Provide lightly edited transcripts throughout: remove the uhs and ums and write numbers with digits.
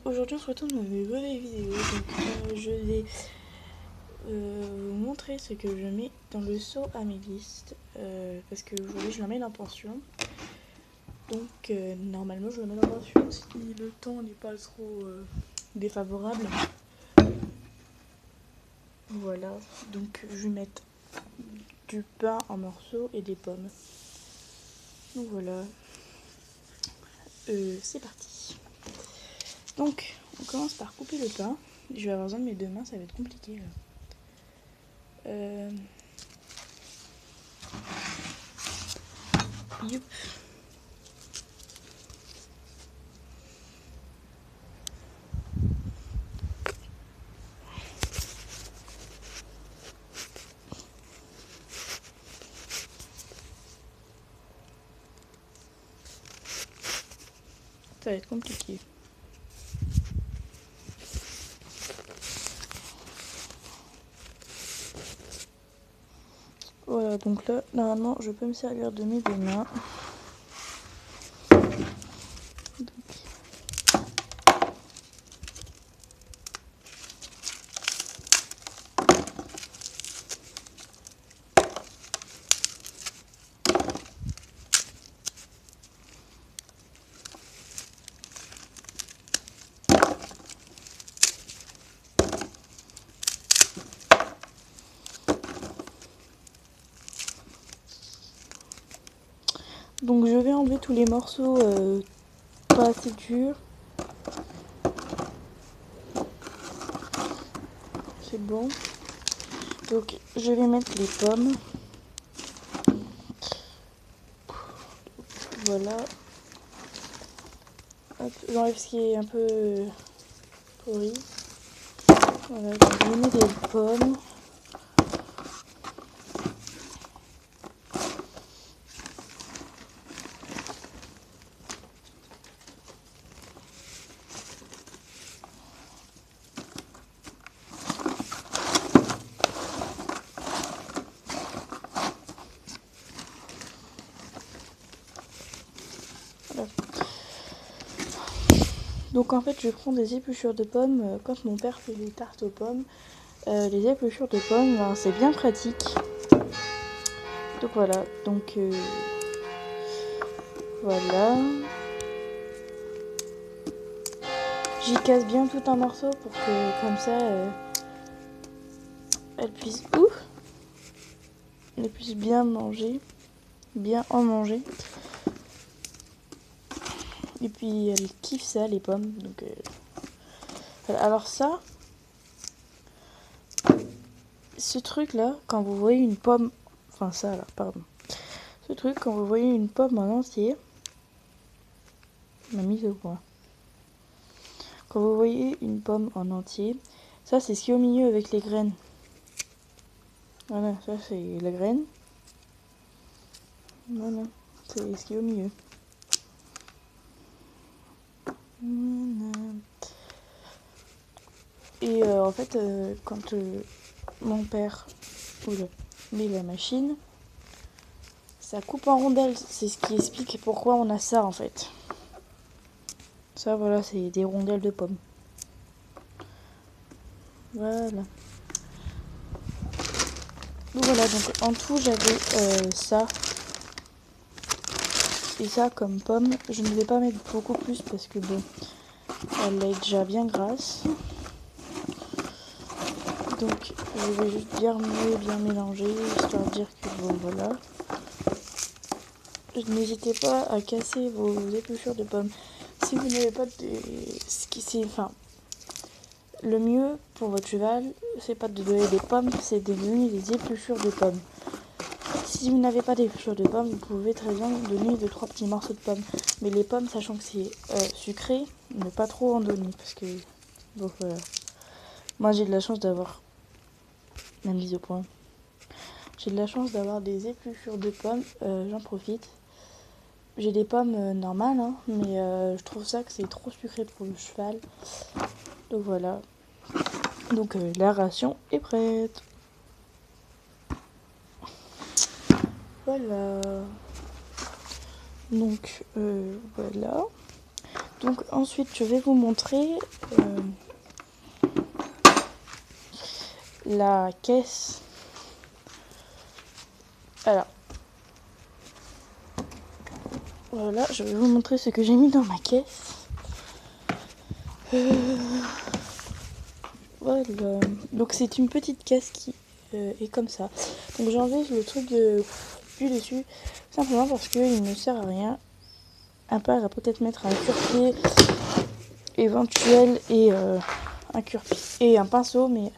aujourd'hui on se retrouve dans une nouvelle vidéo. Donc je vais vous montrer ce que je mets dans le seau améliste. Parce que aujourd'hui je l'emmène en pension. Donc normalement je l'emmène en pension si le temps n'est pas trop défavorable. Voilà, donc je vais mettre du pain en morceaux et des pommes. Donc voilà, c'est parti. Donc on commence par couper le pain. Je vais avoir besoin de mes deux mains, ça va être compliqué là. Youp. Ça va être compliqué. Voilà, donc là, normalement, je peux me servir de mes deux mains. Donc je vais enlever tous les morceaux pas assez durs. C'est bon. Donc je vais mettre les pommes. Voilà. J'enlève ce qui est un peu pourri. Voilà, je mets des pommes. Voilà. Donc en fait je prends des épluchures de pommes. Quand mon père fait des tartes aux pommes, les épluchures de pommes, ben, c'est bien pratique. Donc voilà, donc voilà. J'y casse bien tout un morceau pour que comme ça elle puisse bien manger, bien en manger. Et puis elle kiffe ça, les pommes. Donc voilà. Alors ça, ce truc là, quand vous voyez une pomme, enfin ça là, pardon. Ce truc quand vous voyez une pomme en entier, ma mise au point. Quand vous voyez une pomme en entier, ça c'est ce qui est au milieu avec les graines. Voilà, ça c'est la graine. Voilà, c'est ce qui est au milieu. Voilà. Et en fait, quand mon père met la machine, ça coupe en rondelles. C'est ce qui explique pourquoi on a ça en fait. Ça voilà, c'est des rondelles de pommes. Voilà. Donc voilà, donc en tout j'avais ça et ça comme pomme. Je ne vais pas mettre beaucoup plus parce que bon, elle est déjà bien grasse. Donc je vais juste bien remuer, bien mélanger, histoire de dire que bon voilà. N'hésitez pas à casser vos épluchures de pommes. Si vous n'avez pas de... Enfin, le mieux pour votre cheval, c'est pas de donner des pommes, c'est de donner des épluchures de pommes. Si vous n'avez pas d'épluchures de pommes, vous pouvez très bien donner 2-3 petits morceaux de pommes. Mais les pommes, sachant que c'est sucré, ne pas trop en donner. Parce que, bon voilà. Moi j'ai de la chance d'avoir la mise au point. J'ai de la chance d'avoir des épluchures de pommes, j'en profite. J'ai des pommes normales, hein, mais je trouve ça que c'est trop sucré pour le cheval. Donc voilà. Donc la ration est prête. Voilà. Donc voilà. Donc ensuite je vais vous montrer la caisse. Alors voilà, je vais vous montrer ce que j'ai mis dans ma caisse. Voilà. Donc c'est une petite caisse qui est comme ça. Donc j'ai enlevé le truc du dessus simplement parce qu'il ne sert à rien. À part à peut-être mettre un cure-pied éventuel et un cure-pied et un pinceau, mais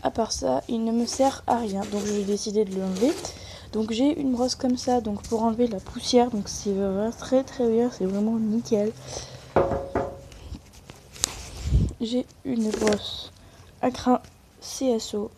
à part ça il ne me sert à rien, donc j'ai décidé de l'enlever. Donc j'ai une brosse comme ça, donc pour enlever la poussière, donc c'est vraiment très très bien, c'est vraiment nickel. J'ai une brosse à crin CSO,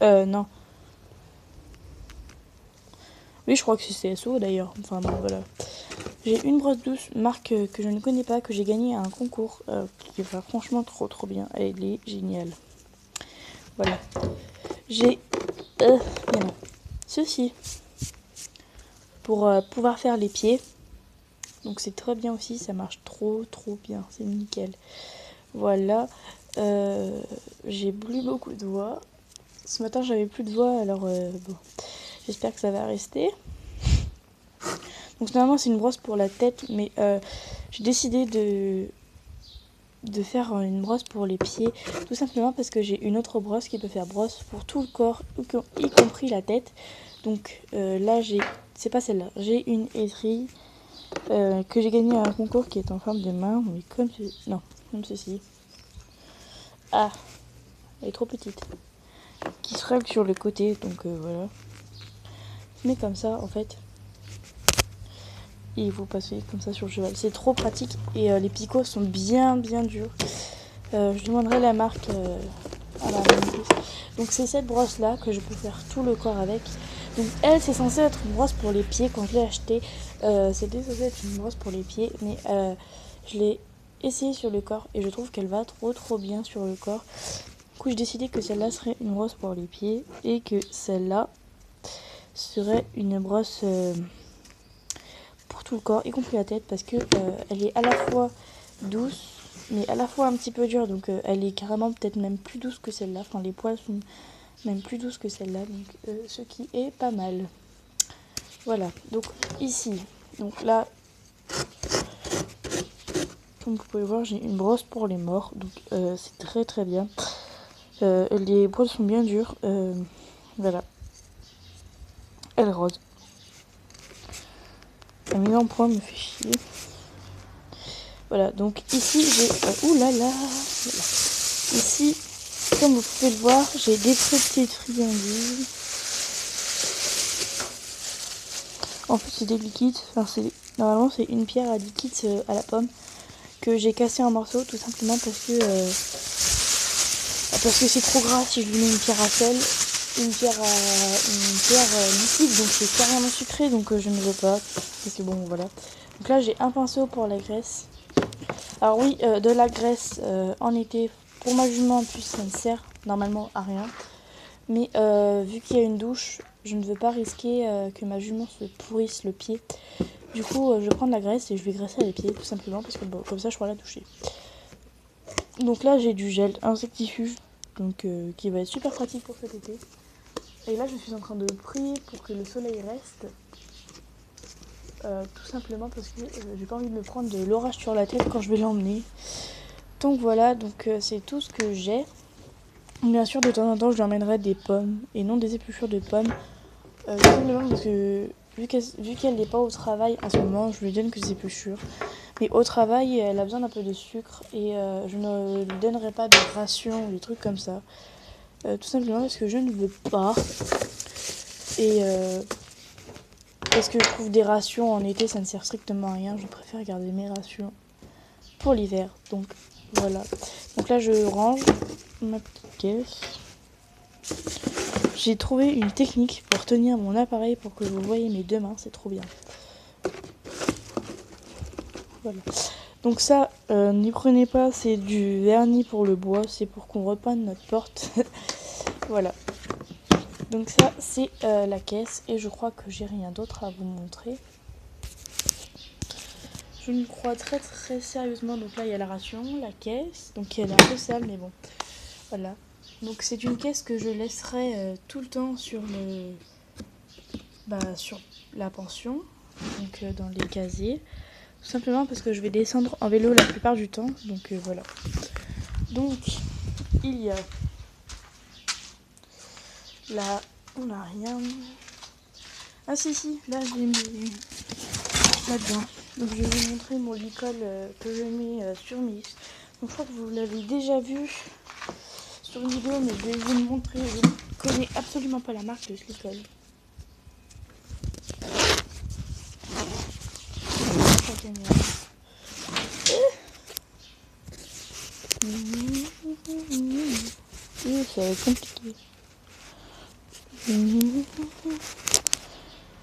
non, oui je crois que c'est CSO d'ailleurs, enfin bon voilà. J'ai une brosse douce, marque que je ne connais pas, que j'ai gagnée à un concours, qui va franchement trop bien, elle est géniale. Voilà. J'ai ceci pour pouvoir faire les pieds. Donc c'est très bien aussi, ça marche trop bien, c'est nickel. Voilà. J'ai plus beaucoup de voix. Ce matin j'avais plus de voix, alors bon, j'espère que ça va rester. Donc normalement c'est une brosse pour la tête, mais j'ai décidé de faire une brosse pour les pieds, tout simplement parce que j'ai une autre brosse qui peut faire brosse pour tout le corps, y compris la tête. Donc là c'est pas celle-là, j'ai une étrille que j'ai gagnée à un concours qui est en forme de main, mais comme ceci. Ah, elle est trop petite, qui se règle sur le côté, donc voilà. Mais comme ça en fait, et vous passez comme ça sur le cheval, c'est trop pratique, et les picots sont bien durs. Je demanderai la marque à la remise. Donc c'est cette brosse là que je peux faire tout le corps avec. Donc elle, c'est censé être une brosse pour les pieds. Quand je l'ai achetée, c'était censé être une brosse pour les pieds, mais je l'ai essayée sur le corps et je trouve qu'elle va trop bien sur le corps. Du coup j'ai décidé que celle-là serait une brosse pour les pieds et que celle-là serait une brosse pour tout le corps, y compris la tête, parce que elle est à la fois douce mais à la fois un petit peu dure, donc elle est carrément peut-être même plus douce que celle-là. Enfin les poils sont même plus douces que celle-là, donc ce qui est pas mal. Voilà, donc ici, donc là, comme vous pouvez voir, j'ai une brosse pour les morts, donc c'est très bien. Les poils sont bien durs, voilà. Elle est rose. La mise en point me fait chier. Voilà, donc ici j'ai... oulala, voilà. Ici, comme vous pouvez le voir, j'ai des petites friandises. En fait, c'est des liquides. Enfin, normalement, c'est une pierre à liquide à la pomme que j'ai cassé en morceaux, tout simplement parce que c'est trop gras si je lui mets une pierre à sel, une pierre liquide, donc c'est carrément sucré, donc je ne veux pas. Parce que bon, voilà. Donc là, j'ai un pinceau pour la graisse. Alors oui, de la graisse en été pour ma jument, en plus ça ne sert normalement à rien. Mais vu qu'il y a une douche, je ne veux pas risquer que ma jument se pourrisse le pied. Du coup, je vais prendre la graisse et je vais graisser les pieds tout simplement parce que bon, comme ça je pourrai la doucher. Donc là j'ai du gel insectifuge, donc qui va être super pratique pour cet été. Et là je suis en train de prier pour que le soleil reste. Tout simplement parce que j'ai pas envie de me prendre de l'orage sur la tête quand je vais l'emmener. Donc voilà, donc c'est tout ce que j'ai. Bien sûr, de temps en temps, je lui emmènerai des pommes et non des épluchures de pommes. Tout simplement parce que vu qu'elle n'est pas au travail en ce moment, je lui donne que des épluchures. Mais au travail, elle a besoin d'un peu de sucre et je ne lui donnerai pas de rations ou des trucs comme ça. Tout simplement parce que je ne veux pas. Et parce que je trouve des rations en été, ça ne sert strictement à rien. Je préfère garder mes rations pour l'hiver. Donc voilà. Donc là, je range ma petite caisse. J'ai trouvé une technique pour tenir mon appareil pour que vous voyez mes deux mains, c'est trop bien. Voilà. Donc ça, n'y prenez pas, c'est du vernis pour le bois, c'est pour qu'on repeigne notre porte. Voilà. Donc ça, c'est la caisse et je crois que j'ai rien d'autre à vous montrer. je me crois très très sérieusement. Donc là il y a la ration, la caisse, donc elle est un peu sale mais bon, voilà. Donc c'est une caisse que je laisserai tout le temps sur sur la pension, donc dans les casiers. Tout simplement parce que je vais descendre en vélo la plupart du temps, donc voilà. Donc il y a là, on n'a rien. Ah si, là j'ai mis là-dedans. Donc je vais vous montrer mon licol que je mets sur mes... Donc je crois que vous l'avez déjà vu sur une vidéo, mais je vais vous le montrer. Je ne connais absolument pas la marque de ce licol. Ça va être compliqué.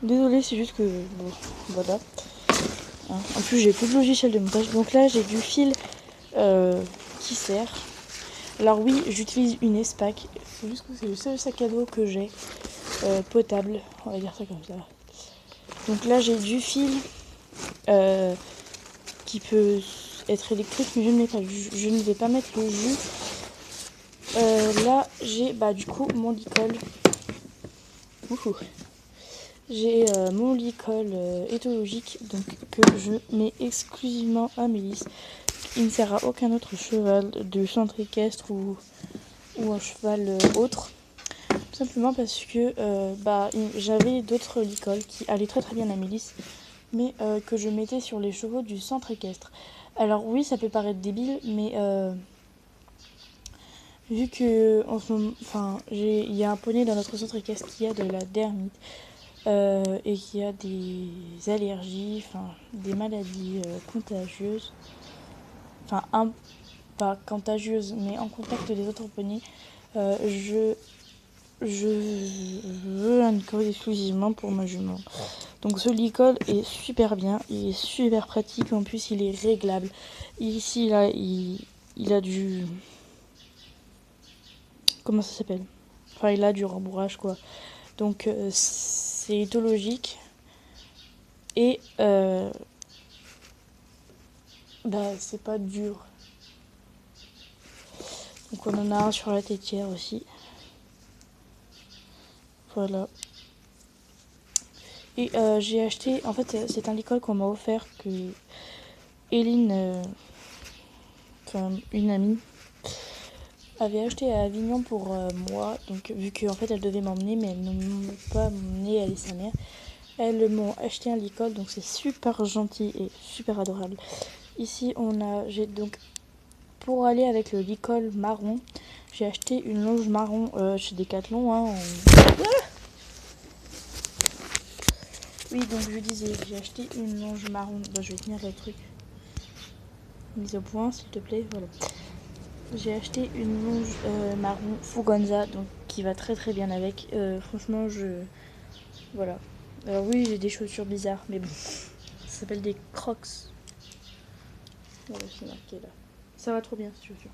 Désolée, c'est juste que... Bon, voilà. Hein. En plus, j'ai plus de logiciel de montage. Donc là, j'ai du fil qui sert. Alors oui, j'utilise une Espac. C'est juste que c'est le seul sac à dos que j'ai potable. On va dire ça comme ça. Donc là, j'ai du fil qui peut être électrique, mais je ne l'ai pas. Je ne vais pas mettre le jus. Là, j'ai du coup mon licol. J'ai mon licol éthologique donc, que je mets exclusivement à Mélisse. Il ne sert à aucun autre cheval de centre équestre ou un cheval autre. Tout simplement parce que j'avais d'autres licols qui allaient très très bien à Mélisse, mais que je mettais sur les chevaux du centre équestre. Alors oui, ça peut paraître débile, mais vu que en ce moment, il y a un poney dans notre centre équestre qui a de la dermite et qui a des allergies, des maladies contagieuses, pas contagieuses, mais en contact des autres poneys, je veux un licol exclusivement pour ma jument. Donc ce licol est super bien, il est super pratique, en plus il est réglable. Ici là, il a du... Comment ça s'appelle? Il a du rembourrage quoi. Donc c'est éthologique et c'est pas dur. Donc on en a un sur la tétière aussi. Voilà. Et j'ai acheté, en fait c'est un licol qu'on m'a offert, que Eline, une amie, avait acheté à Avignon pour moi. Donc vu qu'en fait elle devait m'emmener, mais elle ne m'a pas emmené, elle et sa mère. Elles m'ont acheté un licol, donc c'est super gentil et super adorable. Ici j'ai donc, pour aller avec le licol marron, j'ai acheté une longe marron chez Decathlon. Oui, donc je disais, j'ai acheté une longe marron. Je vais tenir le truc. Mise au point, s'il te plaît. Voilà. J'ai acheté une longe marron Fuganza, donc qui va très très bien avec. Franchement, voilà. Alors oui, j'ai des chaussures bizarres, mais bon. Ça s'appelle des Crocs. Voilà, c'est marqué là. Ça va trop bien, ces chaussures.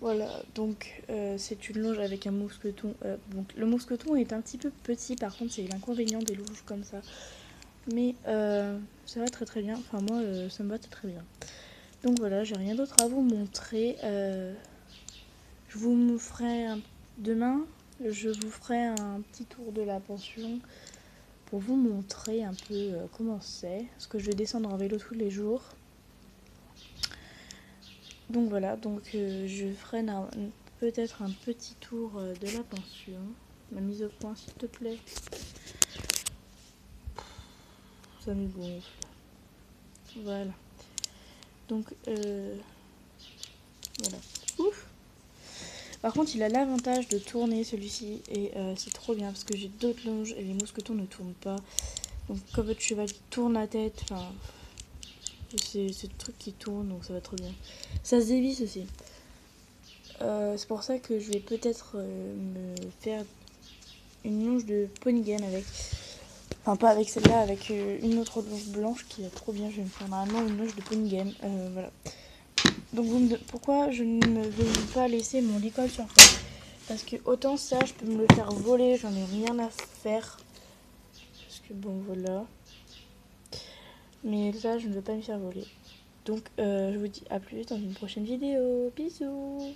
Voilà, donc c'est une longe avec un mousqueton. Donc le mousqueton est un petit peu petit, par contre c'est l'inconvénient des longes comme ça. Mais ça va très très bien. Enfin moi ça me va très très bien. Donc voilà, j'ai rien d'autre à vous montrer. Je vous ferai demain, je vous ferai un petit tour de la pension pour vous montrer un peu comment c'est. Parce que je vais descendre en vélo tous les jours. Donc voilà, je ferai peut-être un petit tour de la pension. Ma mise au point, s'il te plaît. Ça me gonfle. Voilà. Donc, voilà. Ouf! Par contre, il a l'avantage de tourner celui-ci. Et c'est trop bien parce que j'ai d'autres longes et les mousquetons ne tournent pas. Donc, comme votre cheval tourne la tête, c'est ce truc qui tourne, donc ça va trop bien. Ça se dévisse aussi. C'est pour ça que je vais peut-être me faire une longe de Ponygen avec. Enfin, pas avec celle-là, avec une autre longe blanche qui est trop bien. Je vais me faire normalement une longe de Ponygen. Voilà. Donc, pourquoi je ne vais pas laisser mon licol sur place? Parce que autant ça, je peux me le faire voler, j'en ai rien à faire. Parce que bon, voilà. Mais ça, je ne veux pas me faire voler. Donc, je vous dis à plus dans une prochaine vidéo. Bisous!